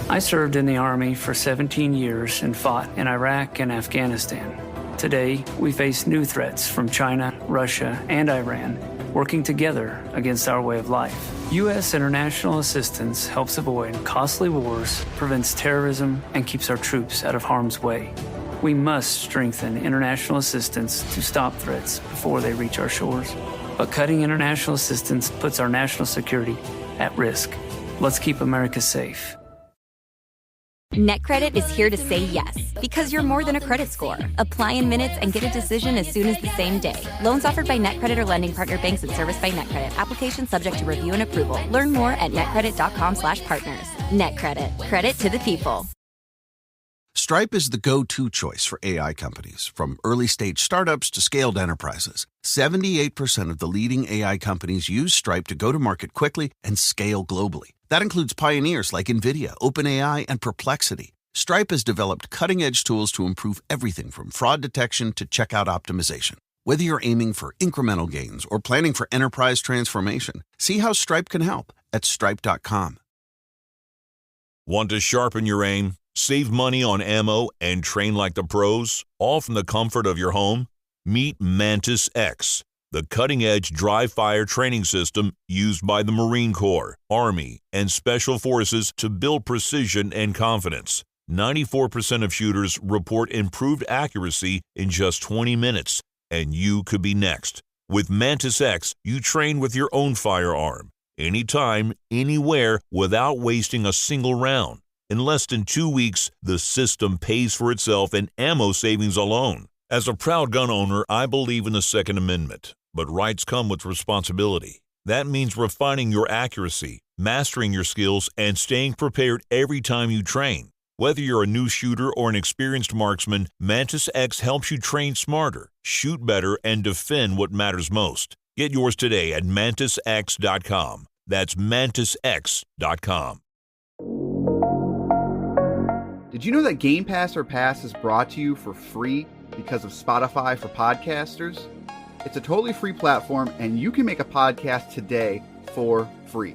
I served in the Army for 17 years and fought in Iraq and Afghanistan. Today, we face new threats from China, Russia, and Iran, working together against our way of life. U.S. international assistance helps avoid costly wars, prevents terrorism, and keeps our troops out of harm's way. We must strengthen international assistance to stop threats before they reach our shores. But cutting international assistance puts our national security at risk. Let's keep America safe. NetCredit is here to say yes, because you're more than a credit score. Apply in minutes and get a decision as soon as the same day. Loans offered by NetCredit or lending partner banks and serviced by NetCredit. Application subject to review and approval. Learn more at netcredit.com/partners. NetCredit. Credit to the people. Stripe is the go-to choice for AI companies, from early-stage startups to scaled enterprises. 78% of the leading AI companies use Stripe to go to market quickly and scale globally. That includes pioneers like NVIDIA, OpenAI, and Perplexity. Stripe has developed cutting-edge tools to improve everything from fraud detection to checkout optimization. Whether you're aiming for incremental gains or planning for enterprise transformation, see how Stripe can help at stripe.com. Want to sharpen your aim, save money on ammo, and train like the pros, all from the comfort of your home? Meet Mantis X, the cutting-edge dry-fire training system used by the Marine Corps, Army, and Special Forces to build precision and confidence. 94% of shooters report improved accuracy in just 20 minutes, and you could be next. With Mantis X, you train with your own firearm, anytime, anywhere, without wasting a single round. In less than 2 weeks, the system pays for itself in ammo savings alone. As a proud gun owner, I believe in the Second Amendment, but rights come with responsibility. That means refining your accuracy, mastering your skills, and staying prepared every time you train. Whether you're a new shooter or an experienced marksman, Mantis X helps you train smarter, shoot better, and defend what matters most. Get yours today at MantisX.com. That's MantisX.com. Did you know that Game Pass or Pass is brought to you for free because of Spotify for podcasters? It's a totally free platform, and you can make a podcast today for free.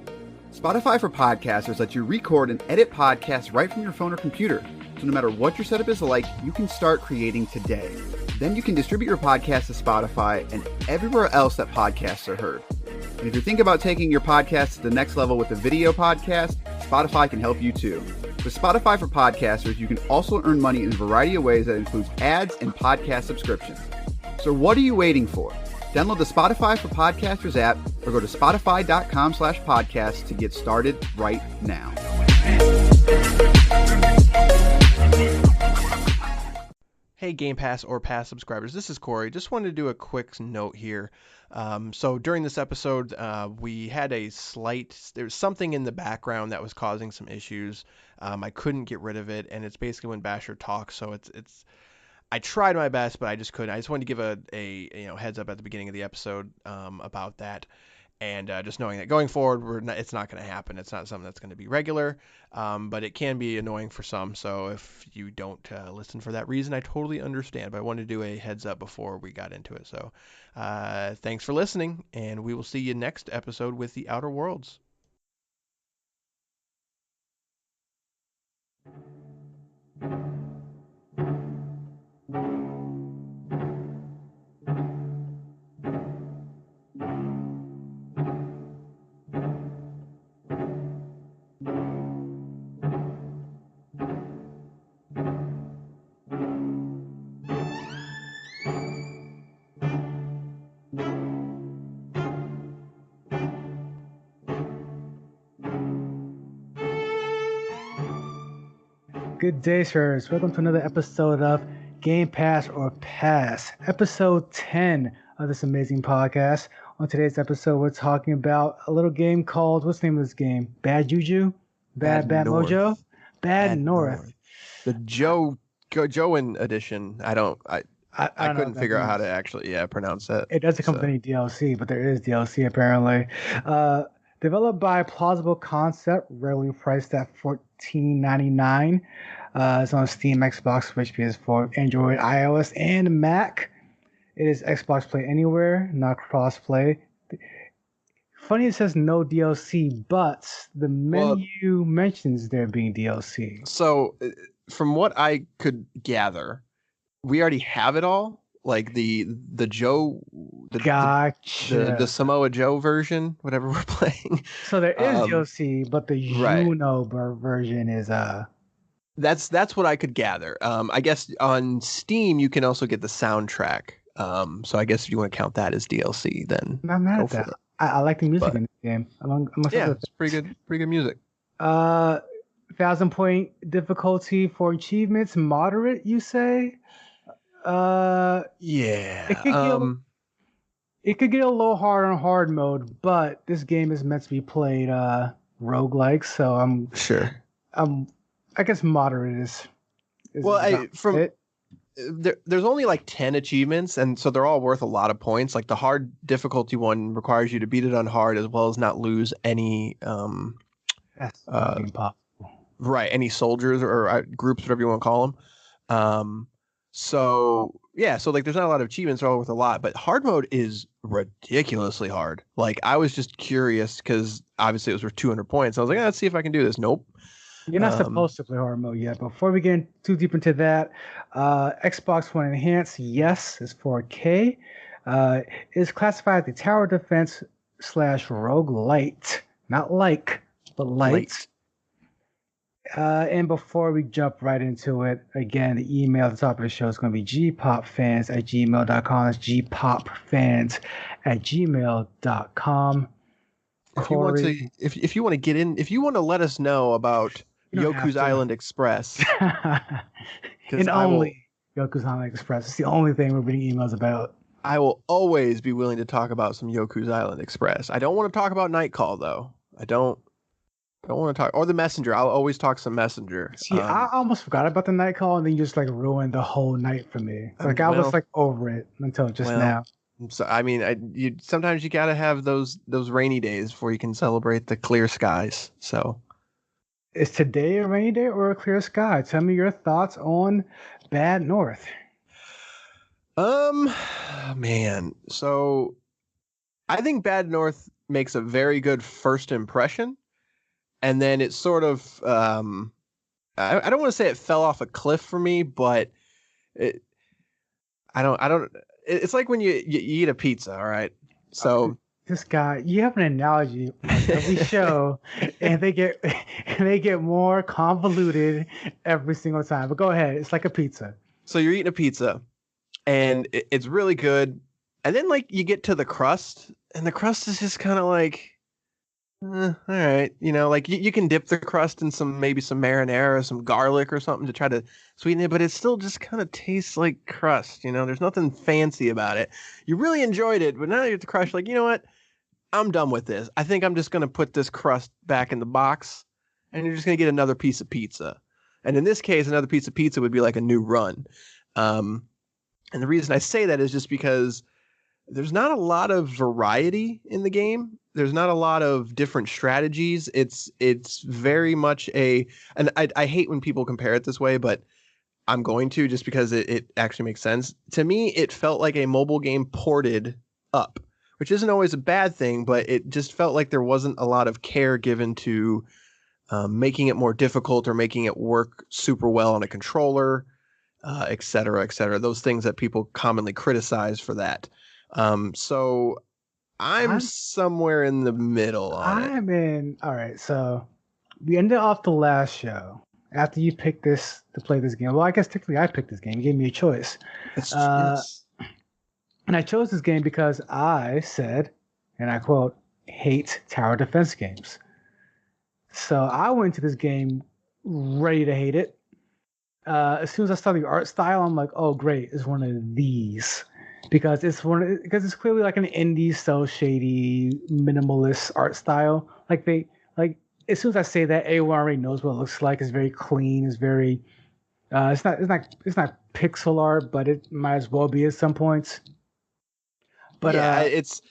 Spotify for podcasters lets you record and edit podcasts right from your phone or computer. So no matter what your setup is like, you can start creating today. Then you can distribute your podcast to Spotify and everywhere else that podcasts are heard. And if you're thinking about taking your podcast to the next level with a video podcast, Spotify can help you too. With Spotify for podcasters, you can also earn money in a variety of ways that includes ads and podcast subscriptions. So what are you waiting for? Download the Spotify for Podcasters app or go to spotify.com/podcast to get started right now. Hey, Game Pass or Pass subscribers, this is Corey. Just wanted to do a quick note here. So during this episode, we had there was something in the background that was causing some issues. I couldn't get rid of it, and it's basically when Basher talks. So I tried my best, but I just couldn't. I just wanted to give a heads up at the beginning of the episode about that. And just knowing that going forward, it's not going to happen. It's not something that's going to be regular, but it can be annoying for some. So if you don't listen for that reason, I totally understand. But I wanted to do a heads up before we got into it. So thanks for listening, and we will see you next episode with the Outer Worlds. Good day, sirs. Welcome to another episode of Game Pass or Pass, episode 10 of this amazing podcast. On today's episode, we're talking about a little game called, what's the name of this game? Bad Juju? Bad Mojo? Bad North. The Jotunn Edition. I couldn't figure out how to actually pronounce that. It doesn't come with any DLC, but there is DLC apparently. Developed by Plausible Concept, regularly priced at $14.99. It's on Steam, Xbox, Switch, PS4, Android, iOS, and Mac. It is Xbox Play Anywhere, not cross-play. Funny it says no DLC, but the menu mentions there being DLC. So from what I could gather, we already have it all. Like the Joe, Gotcha. the Samoa Joe version, whatever we're playing. So there is DLC, but the right. Juno version is That's what I could gather. I guess on Steam you can also get the soundtrack. So I guess if you want to count that as DLC, then I'm mad at that. I like the music in this game. It's pretty good music. 1,000-point difficulty for achievements, moderate, you say? Yeah. It could get a little hard on hard mode, but this game is meant to be played roguelike, so I'm sure. I guess moderate is well, there's only like 10 achievements, and so they're all worth a lot of points. Like the hard difficulty one requires you to beat it on hard as well as not lose any that's impossible. Right, any soldiers or groups, whatever you want to call them. So like there's not a lot of achievements, they're all worth a lot, but hard mode is ridiculously hard. Like I was just curious because obviously it was worth 200 points. I was like, let's see if I can do this. Nope. You're not supposed to play hard mode yet. Before we get too deep into that, Xbox One Enhanced, yes, is 4K. Is classified as the tower defense / roguelite. Not like, but light. And before we jump right into it, again, the email at the top of the show is going to be gpopfans@gmail.com. That's gpopfans@gmail.com. If you want to get in, if you want to let us know about Yoku's Island Express, and only Yoku's Island Express. It's the only thing we're reading emails about. I will always be willing to talk about some Yoku's Island Express. I don't want to talk about Nightcall though. I don't want to talk, or the Messenger. I'll always talk some Messenger. See, I almost forgot about the Nightcall, and then you just like ruined the whole night for me. Like I was like over it until just now. So I mean, sometimes you gotta have those rainy days before you can celebrate the clear skies. So, is today a rainy day or a clear sky? Tell me your thoughts on Bad North. Man. So, I think Bad North makes a very good first impression, and then it sort of I don't want to say it fell off a cliff for me, but I don't. It's like when you eat a pizza, all right? So this guy, you have an analogy on every show, and they get more convoluted every single time. But go ahead, it's like a pizza. So you're eating a pizza, and it's really good, and then like you get to the crust, and the crust is just kind of like, all right, like you can dip the crust in maybe some marinara, some garlic or something to try to sweeten it, but it still just kind of tastes like crust. There's nothing fancy about it. You really enjoyed it, but now you're at the crust, like, you know what? I'm done with this. I think I'm just going to put this crust back in the box, and you're just going to get another piece of pizza. And in this case, another piece of pizza would be like a new run. And the reason I say that is just because there's not a lot of variety in the game. There's not a lot of different strategies. It's very much and I hate when people compare it this way, but I'm going to just because it actually makes sense. To me, it felt like a mobile game ported up, which isn't always a bad thing, but it just felt like there wasn't a lot of care given to making it more difficult or making it work super well on a controller, et cetera, et cetera. Those things that people commonly criticize for that. So I'm somewhere in the middle on it. All right, so we ended off the last show after you picked this to play this game. Well, I guess technically I picked this game. You gave me a choice. Yes. And I chose this game because I said, and I quote, hate tower defense games. So I went to this game ready to hate it. As soon as I saw the art style, I'm like, oh, great, it's one of these. Because it's clearly like an indie, so shady, minimalist art style. Like as soon as I say that, everyone already knows what it looks like. It's very clean. It's very it's not pixel art, but it might as well be at some points. But yeah, it's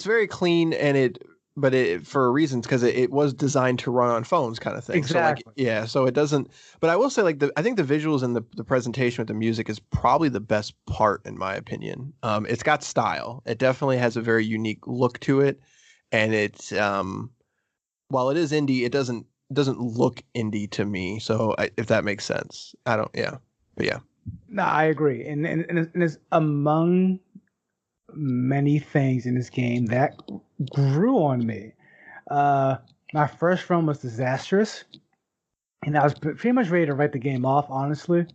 very clean, and but for reasons, because it was designed to run on phones, kind of thing. Exactly. So so it doesn't. But I will say, I think the visuals and the presentation with the music is probably the best part, in my opinion. It's got style. It definitely has a very unique look to it, and it's while it is indie, it doesn't look indie to me. So if that makes sense, I don't. Yeah, but yeah. No, I agree, and it's among many things in this game that grew on me. My first run was disastrous, and I was pretty much ready to write the game off, honestly.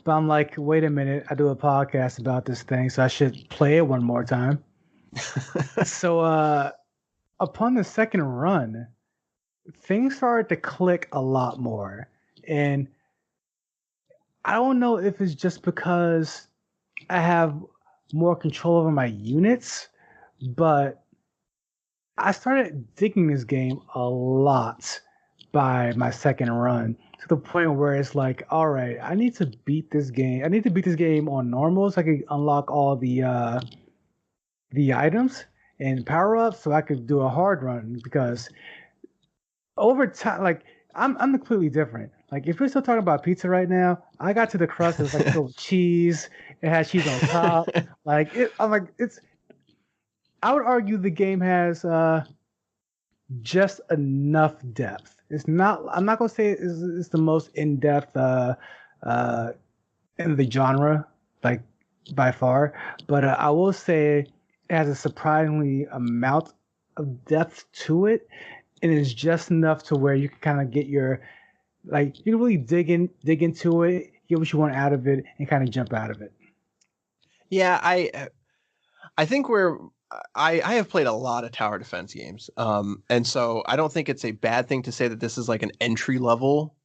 But I'm like, wait a minute, I do a podcast about this thing, so I should play it one more time. So upon the second run, things started to click a lot more. And I don't know if it's just because I have more control over my units, but I started digging this game a lot by my second run to the point where it's like, all right, I need to beat this game. I need to beat this game on normal so I can unlock all the items and power ups so I could do a hard run because over time, like I'm completely different. Like if we're still talking about pizza right now, I got to the crust. It was like filled with cheese. It had cheese on top. Like I'm like it's. I would argue the game has just enough depth. It's not. I'm not gonna say it's the most in depth in the genre, like by far. But I will say it has a surprisingly amount of depth to it, and it's just enough to where you can kind of get your, like you can really dig into it, get what you want out of it, and kind of jump out of it. Yeah, I think I have played a lot of tower defense games, and so I don't think it's a bad thing to say that this is like an entry level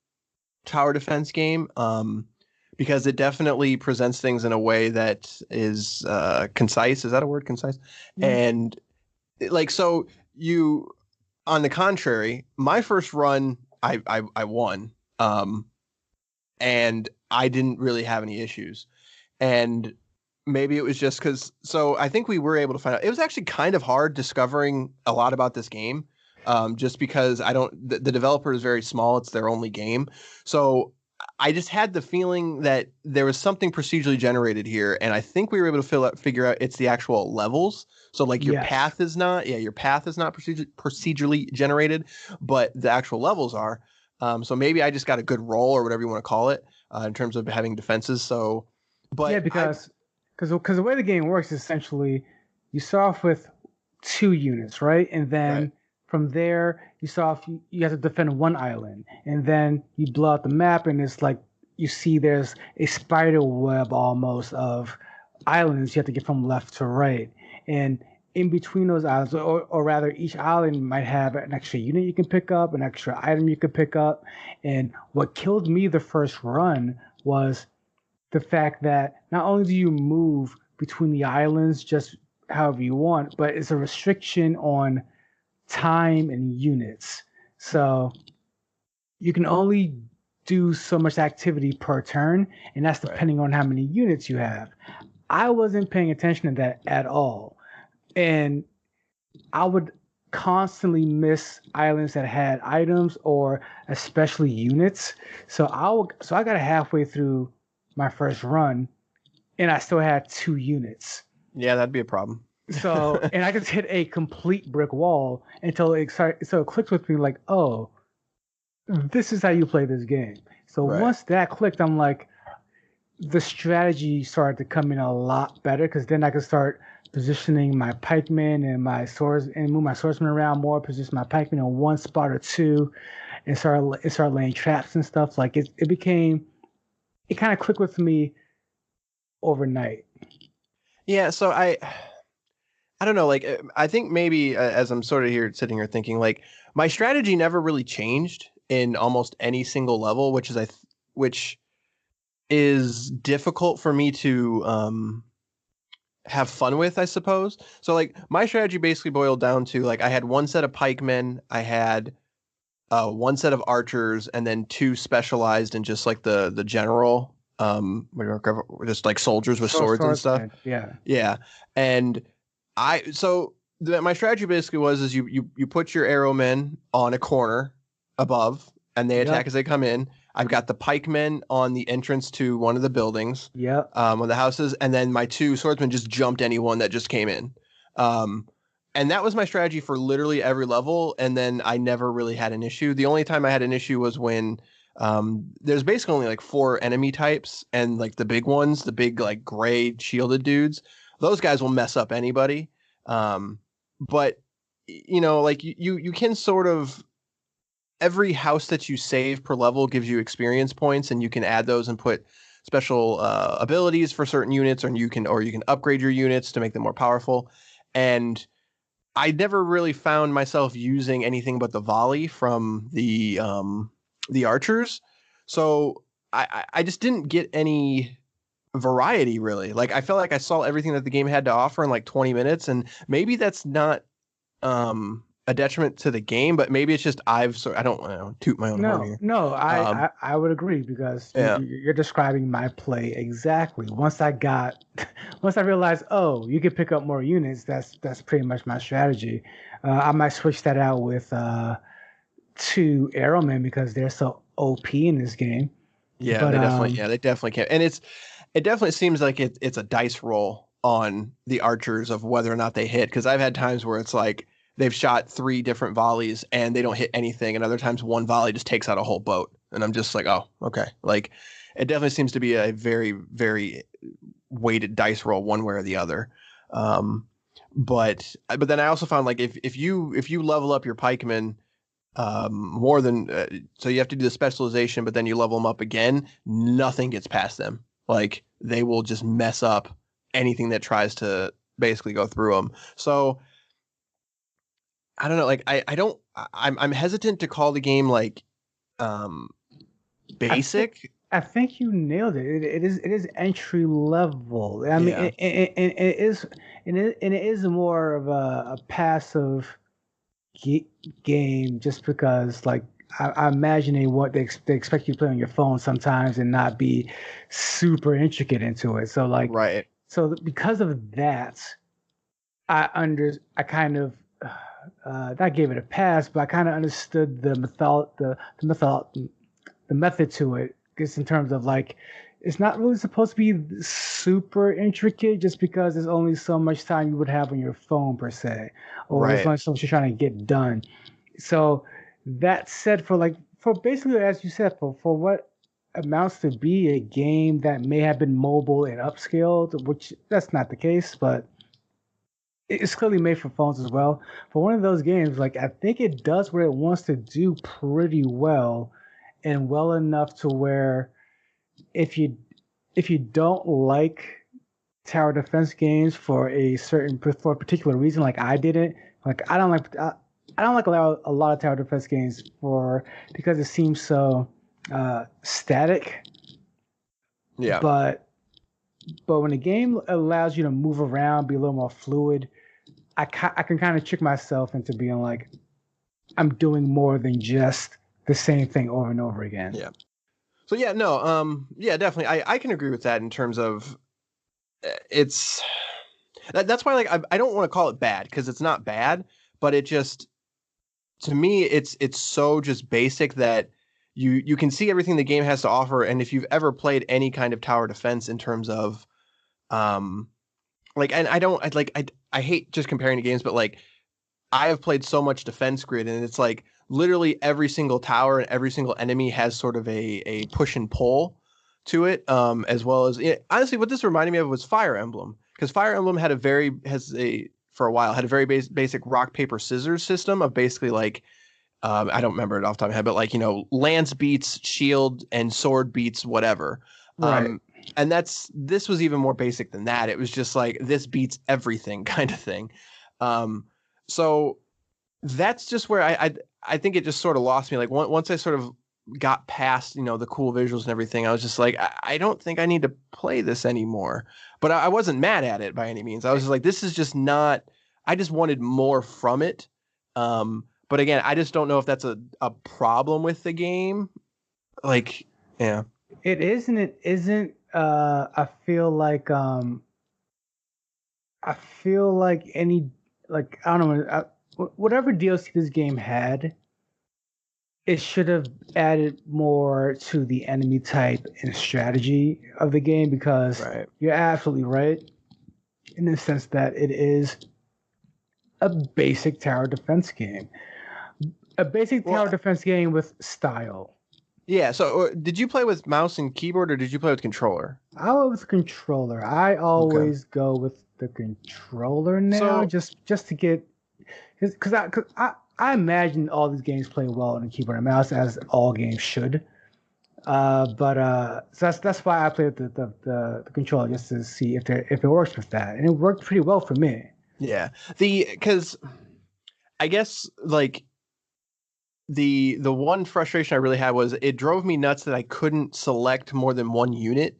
tower defense game, because it definitely presents things in a way that is concise. Is that a word, concise? Mm-hmm. And like so you. On the contrary, my first run, I won, and I didn't really have any issues. And maybe it was just because, so I think we were able to find out. It was actually kind of hard discovering a lot about this game, just because the developer is very small. It's their only game. So I just had the feeling that there was something procedurally generated here, and I think we were able to figure out it's the actual levels. So like your path is not procedurally generated, but the actual levels are. So maybe I just got a good roll or whatever you want to call it in terms of having defenses. So, but yeah, because the way the game works is essentially you start off with 2 units, right, and then from there you have to defend one island, and then you blow out the map, and it's like you see there's a spider web almost of islands you have to get from left to right. And in between those islands, or rather each island might have an extra unit you can pick up, an extra item you can pick up. And what killed me the first run was the fact that not only do you move between the islands just however you want, but it's a restriction on time and units. So you can only do so much activity per turn, and that's depending on how many units you have. I wasn't paying attention to that at all. And I would constantly miss islands that had items or especially units. So I got halfway through my first run and I still had 2 units. Yeah, that'd be a problem. So, and I just hit a complete brick wall until it clicked with me like, oh, this is how you play this game. So once that clicked, I'm like, the strategy started to come in a lot better because then I could start positioning my pikemen and my swords and move my swordsmen around more, position my pikemen in one spot or 2, and start laying traps and stuff. Like it kind of clicked with me overnight. Yeah, so I don't know, like I think maybe as I'm sort of sitting here thinking, like my strategy never really changed in almost any single level, which is difficult for me to have fun with, I suppose. So like my strategy basically boiled down to like I had 1 set of pikemen, I had 1 set of archers, and then 2 specialized in just like the general just like soldiers with swords and stuff. Yeah. And my strategy basically was you put your arrowmen on a corner above and they attack as they come in. I've got the pikemen on the entrance to one of the buildings. Of the houses, and then my 2 swordsmen just jumped anyone that just came in. And that was my strategy for literally every level, and then I never really had an issue. The only time I had an issue was when there's basically only like 4 enemy types, and like the big ones, the big like gray shielded dudes, those guys will mess up anybody. But like you can sort of, every house that you save per level gives you experience points, and you can add those and put special abilities for certain units, or you can upgrade your units to make them more powerful. And I never really found myself using anything but the volley from the archers, so I just didn't get any variety really. Like I felt like I saw everything that the game had to offer in like 20 minutes, and maybe that's not a detriment to the game, but maybe it's just I don't want to toot my own horn here. No, I would agree, because you're describing my play exactly. Once I realized, oh, you can pick up more units, that's pretty much my strategy. I might switch that out with 2 arrowmen, because they're so OP in this game. Yeah, but, they definitely can. And it definitely seems like it's a dice roll on the archers of whether or not they hit, because I've had times where it's like they've shot 3 different volleys and they don't hit anything, and other times one volley just takes out a whole boat, and I'm just like, oh, okay. Like it definitely seems to be a very, very weighted dice roll one way or the other. But then I also found, like, if you level up your pikemen more than so you have to do the specialization, but then you level them up again, nothing gets past them. Like they will just mess up anything that tries to basically go through them. So I don't know, like I'm hesitant to call the game like basic. I think you nailed it. It is entry level. I mean, it is more of a passive game, just because, like, I imagine they expect you to play on your phone sometimes and not be super intricate into it. So like, right. So because of that, I kind of not gave it a pass, but I kind of understood the method to it. Just in terms of, like, it's not really supposed to be super intricate, just because there's only so much time you would have on your phone per se, or there's only so much you're trying to get done. So that said, for basically, as you said, for what amounts to be a game that may have been mobile and upscaled, which that's not the case, but it's clearly made for phones as well. For one of those games, like, I think it does what it wants to do pretty well, and well enough to where if you don't like tower defense games for a particular reason, like I didn't, like I don't like a lot of tower defense games because it seems so static. Yeah. But when a game allows you to move around, be a little more fluid, I can kind of trick myself into being like, I'm doing more than just the same thing over and over again. Yeah. So yeah, no, yeah, definitely. I can agree with that in terms of that's why, like, I don't want to call it bad, because it's not bad, but it just, to me, it's so just basic that you can see everything the game has to offer. And if you've ever played any kind of tower defense in terms of like, and I hate just comparing to games, but like I have played so much Defense Grid, and it's like literally every single tower and every single enemy has sort of a push and pull to it, as well as, honestly, what this reminded me of was Fire Emblem, because Fire Emblem had a very basic rock paper scissors system of basically like, I don't remember it off the top of my head, but like, lance beats shield and sword beats whatever. Right. And this was even more basic than that. It was just like, this beats everything kind of thing. So that's just where I think it just sort of lost me. Like once I sort of got past, the cool visuals and everything, I was just like, I don't think I need to play this anymore. But I wasn't mad at it by any means. I was just like, this is just not, I just wanted more from it. But again, I just don't know if that's a problem with the game. Like, yeah. It is and it isn't. I feel like any, like, I don't know, whatever DLC this game had, it should have added more to the enemy type and strategy of the game, because You're absolutely right in the sense that it is a basic tower defense game. A basic tower defense game with style. Yeah, so did you play with mouse and keyboard or did you play with controller? I went with controller. I always go with the controller now, just to get, because I imagine all these games play well on a keyboard and mouse, as all games should. So that's why I played the controller, just to see if it works with that, and it worked pretty well for me. Yeah, because I guess like. The one frustration I really had was it drove me nuts that I couldn't select more than one unit,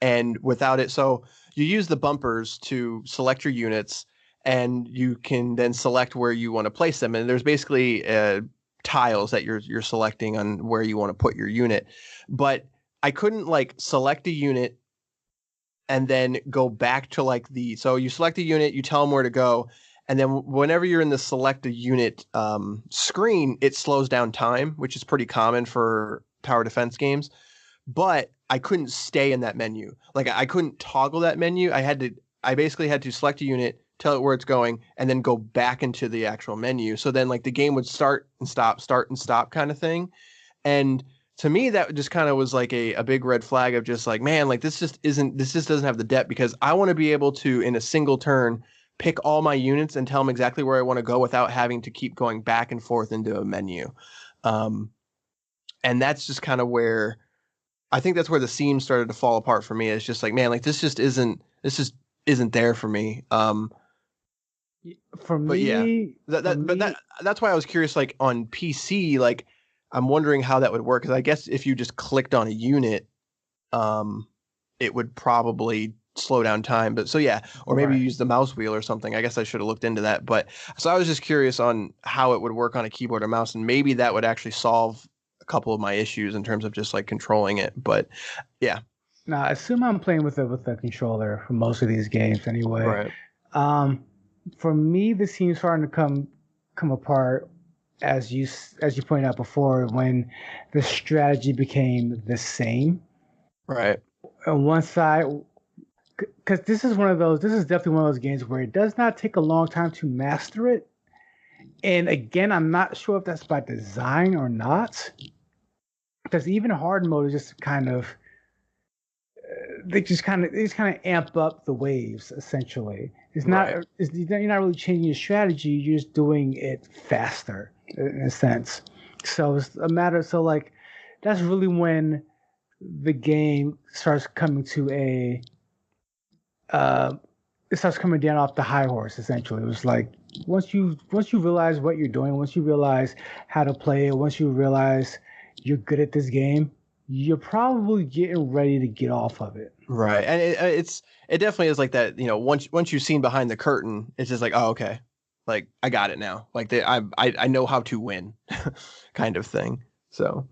and without it, so you use the bumpers to select your units, and you can then select where you want to place them. And there's basically tiles that you're selecting on where you want to put your unit. But I couldn't like select a unit and then go back to so you select a unit, you tell them where to go. And then whenever you're in the select a unit screen, it slows down time, which is pretty common for tower defense games. But I couldn't stay in that menu. Like I couldn't toggle that menu. I basically had to select a unit, tell it where it's going, and then go back into the actual menu. So then like the game would start and stop kind of thing. And to me, that just kind of was like a big red flag of just like, man, like this just doesn't have the depth, because I want to be able to, in a single turn, pick all my units and tell them exactly where I want to go without having to keep going back and forth into a menu. And that's just kind of where I think that's where the seam started to fall apart for me. It's just like, man, like this just isn't there for me. For me, that's why I was curious, like on PC, like I'm wondering how that would work. Cause I guess if you just clicked on a unit, it would probably slow down time. But so yeah, or maybe you use the mouse wheel or something. I guess I should have looked into that. But so I was just curious on how it would work on a keyboard or mouse, and maybe that would actually solve a couple of my issues in terms of just like controlling it. But yeah. Now, I assume I'm playing with the controller for most of these games anyway. Right. For me, this seems starting to come apart, as you pointed out before, when the strategy became the same. Right. On one side, because this is definitely one of those games where it does not take a long time to master it. And again, I'm not sure if that's by design or not, because even hard mode is just kind of, they just kind of amp up the waves. Essentially, you're not really changing your strategy; you're just doing it faster in a sense. So it's a matter. So like, that's really when the game starts coming to it starts coming down off the high horse. Essentially, it was like once you realize what you're doing, once you realize how to play it, once you realize you're good at this game, you're probably getting ready to get off of it. Right, and it definitely is like that. You know, once you've seen behind the curtain, it's just like, oh, okay, like I got it now. Like I know how to win, kind of thing. So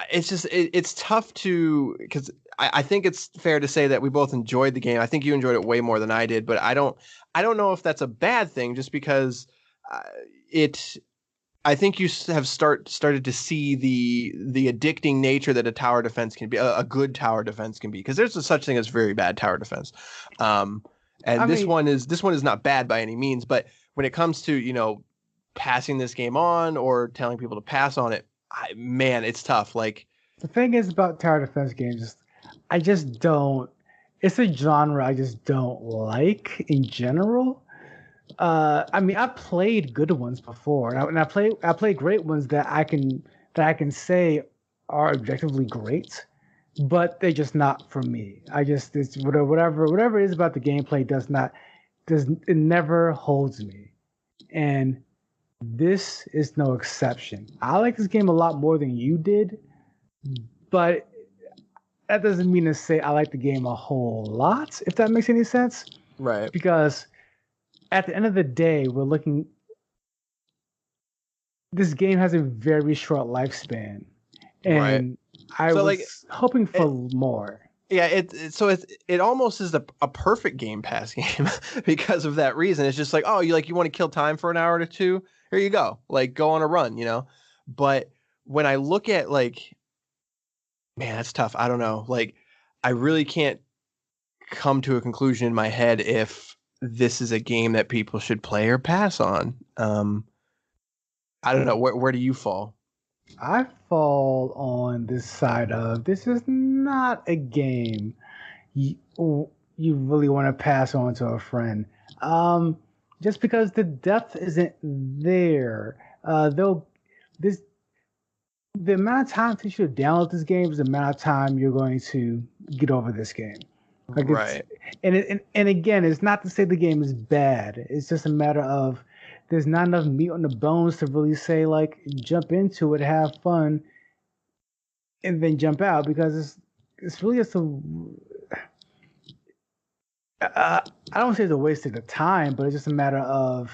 it's just it's tough to, because I think it's fair to say that we both enjoyed the game. I think you enjoyed it way more than I did, but I don't know if that's a bad thing, just because I think you have started to see the addicting nature that a tower defense can be, a good tower defense can be, because there's such thing as very bad tower defense. This one is not bad by any means, but when it comes to, you know, passing this game on or telling people to pass on it, man, it's tough. Like, the thing is about tower defense games, I just don't. It's a genre I just don't like in general. I mean, I've played good ones before, and I play great ones that I can say are objectively great, but they're just not for me. It's whatever it is about the gameplay it never holds me, and this is no exception. I like this game a lot more than you did, but that doesn't mean to say I like the game a whole lot, if that makes any sense. Right. Because at the end of the day, this game has a very short lifespan, and I was hoping for more. Yeah, it almost is a perfect Game Pass game because of that reason. It's just like, oh, you want to kill time for an hour or two? Here you go. Like, go on a run, you know? But when I look at, like, man, that's tough. I don't know. Like, I really can't come to a conclusion in my head if this is a game that people should play or pass on. I don't know. Where do you fall? I fall on this side of this is not a game you, you really want to pass on to a friend. Just because the depth isn't there. Though this the amount of time that you download this game is the amount of time you're going to get over this game. Like Right. And again, it's not to say the game is bad. It's just a matter of there's not enough meat on the bones to really say like jump into it, have fun, and then jump out because it's really just a I don't say it's a waste of the time, but it's just a matter of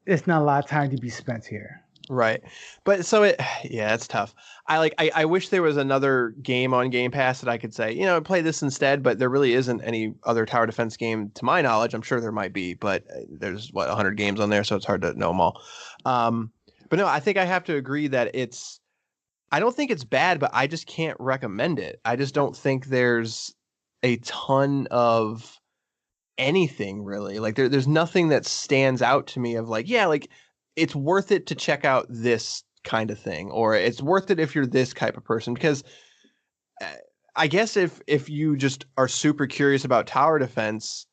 it's not a lot of time to be spent here. Right. But so it's tough. I wish there was another game on Game Pass that I could say, play this instead, but there really isn't any other tower defense game to my knowledge. I'm sure there might be, but there's 100 games on there, so it's hard to know them all. But no, I think I have to agree that I don't think it's bad, but I just can't recommend it. I just don't think there's a ton of anything really. Like there's nothing that stands out to me of like, yeah, like it's worth it to check out this kind of thing, or it's worth it if you're this type of person, because I guess if you just are super curious about tower defense,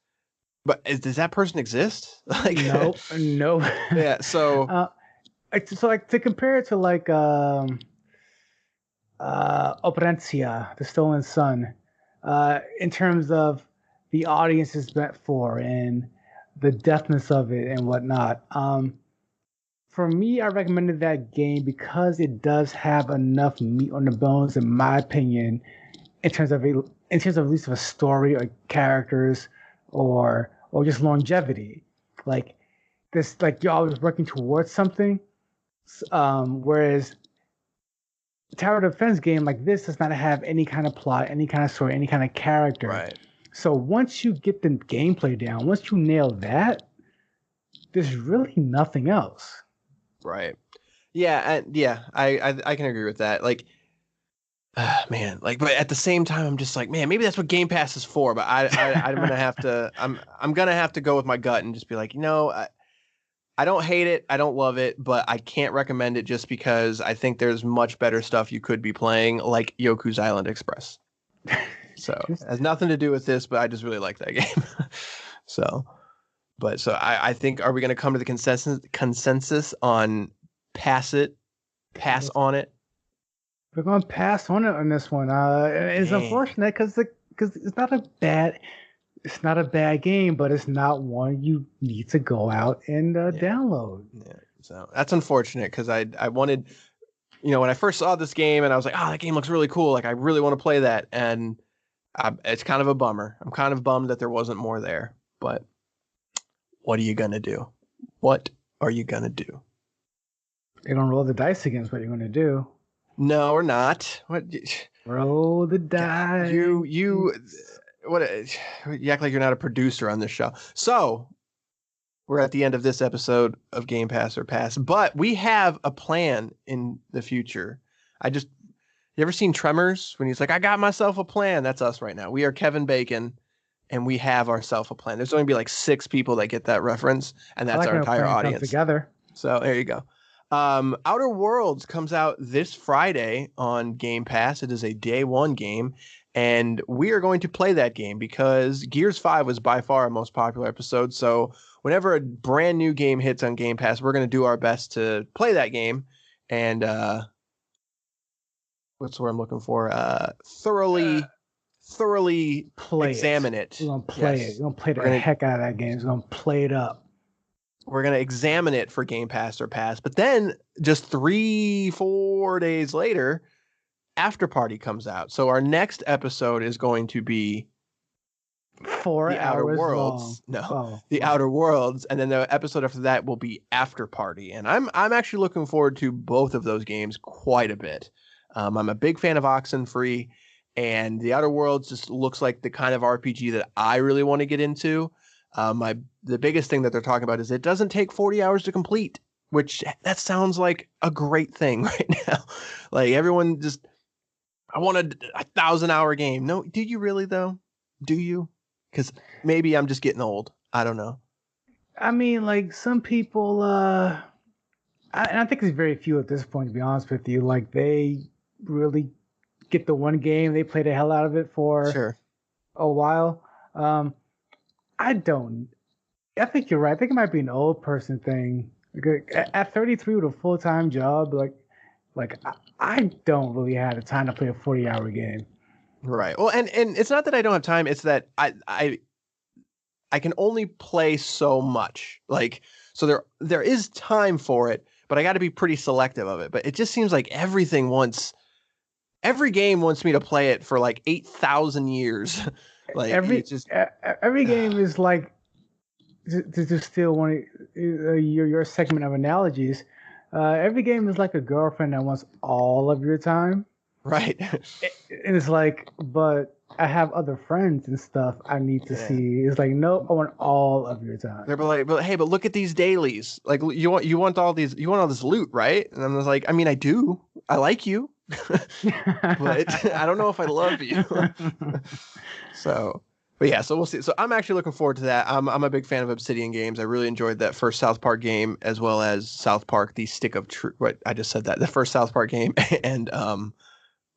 but does that person exist? Like Nope. Yeah. So so like to compare it to like Operencia, The Stolen Sun, in terms of the audience is meant for and the deftness of it and whatnot. For me, I recommended that game because it does have enough meat on the bones, in my opinion, in terms of at least of a story or characters or just longevity. Like this, like you're always working towards something. Whereas a tower defense game like this does not have any kind of plot, any kind of story, any kind of character. Right. So once you get the gameplay down, once you nail that, there's really nothing else. Right. Yeah. I can agree with that. Like, man, like, but at the same time, I'm just like, man, maybe that's what Game Pass is for. But I'm gonna have to, I'm gonna have to go with my gut and just be like, I don't hate it, I don't love it, but I can't recommend it just because I think there's much better stuff you could be playing, like Yoku's Island Express. So it has nothing to do with this, but I just really like that game. So I think, are we going to come to the consensus on pass on it? We're going to pass on it on this one. It's unfortunate because it's not a bad game, but it's not one you need to go out and download. Yeah. So that's unfortunate because I wanted, when I first saw this game and I was like, oh, that game looks really cool. Like I really want to play that. And it's kind of a bummer. I'm kind of bummed that there wasn't more there, but what are you going to do? What are you going to do? You're going to roll the dice against what you're going to do. No, we're not. What? Roll the dice. You act like you're not a producer on this show. So we're at the end of this episode of Game Pass or Pass, but we have a plan in the future. You ever seen Tremors when he's like, I got myself a plan? That's us right now. We are Kevin Bacon and we have ourselves a plan. There's only be like 6 people that get that reference, and that's our entire audience together. So there you go. Outer Worlds comes out this Friday on Game Pass. It is a day 1 game, and we are going to play that game because Gears 5 was by far our most popular episode. So whenever a brand new game hits on Game Pass, we're going to do our best to play that game and what's the word I'm looking for? Thoroughly examine it. We're going to play it. We're going to play the heck out of that game. We're going to play it up. We're going to examine it for Game Pass or Pass. But then just 3-4 days later, After Party comes out. So our next episode is going to be 4 the Outer hours Worlds. long. No, the Outer Worlds. And then the episode after that will be After Party. And I'm actually looking forward to both of those games quite a bit. I'm a big fan of Oxenfree, and the Outer Worlds just looks like the kind of RPG that I really want to get into. The biggest thing that they're talking about is it doesn't take 40 hours to complete, which that sounds like a great thing right now. Like everyone just, I want a 1,000-hour game. No, do you really though? Do you? Because maybe I'm just getting old. I don't know. I mean, like some people, and I think it's very few at this point, to be honest with you. Like they really get the one game, they play the hell out of it for Sure. a while. I don't. I think you're right. I think it might be an old person thing. At 33 with a full-time job, I don't really have the time to play a 40-hour game. Right. Well, and it's not that I don't have time. It's that I can only play so much. Like, so there is time for it, but I got to be pretty selective of it. But it just seems like every game wants me to play it for like 8,000 years. Like every game is like to steal one of your segment of analogies. Every game is like a girlfriend that wants all of your time. Right. And it's like, but I have other friends and stuff I need to see. It's like, no, I want all of your time. They're like, but hey, but look at these dailies. Like you want all this loot, right? And I'm just like, I mean, I do. I like you. But I don't know if I love you. But yeah, so we'll see. So I'm actually looking forward to that. I'm a big fan of Obsidian games. I really enjoyed that first South Park game, as well as South Park: The Stick of Truth. What I just said, that the first South Park game, and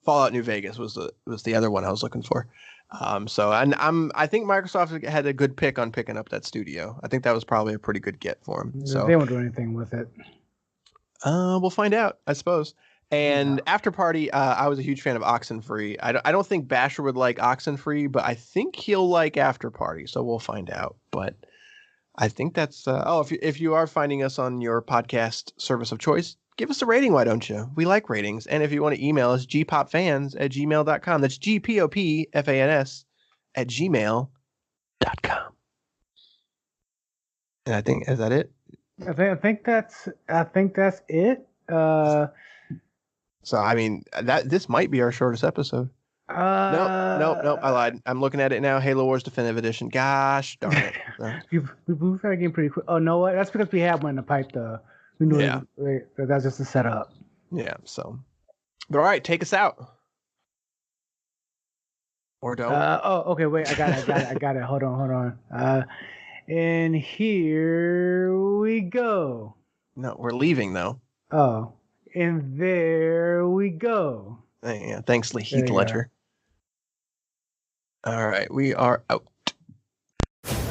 Fallout New Vegas was the other one I was looking for. I think Microsoft had a good pick on picking up that studio. I think that was probably a pretty good get for them. So they won't do anything with it. We'll find out, I suppose. And After Party, I was a huge fan of Oxenfree. I don't think Basher would like Oxenfree, but I think he'll like After Party. So we'll find out. But I think that's if you are finding us on your podcast service of choice, give us a rating, why don't you? We like ratings. And if you want to email us, gpopfans@gmail.com. That's gpopfans@gmail.com. And I think, is that it? I think that's it. So I mean, this might be our shortest episode. Nope. I lied. I'm looking at it now. Halo Wars Definitive Edition. Gosh darn it. We moved our game pretty quick. Oh no, what? That's because we had one in the pipe. We knew that's just a setup. Yeah. So, but all right, take us out. Or don't. Okay. Wait. I got it. Hold on. And here we go. No, we're leaving though. Oh. And there we go. Yeah, thanks, Heath Ledger. All right, we are out.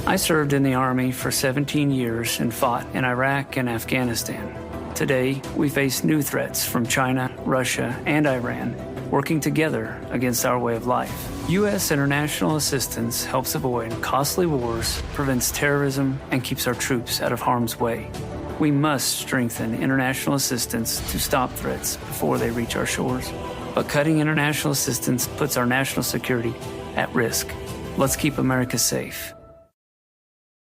I served in the Army for 17 years and fought in Iraq and Afghanistan. Today, we face new threats from China, Russia, and Iran, working together against our way of life. U.S. international assistance helps avoid costly wars, prevents terrorism, and keeps our troops out of harm's way. We must strengthen international assistance to stop threats before they reach our shores. But cutting international assistance puts our national security at risk. Let's keep America safe.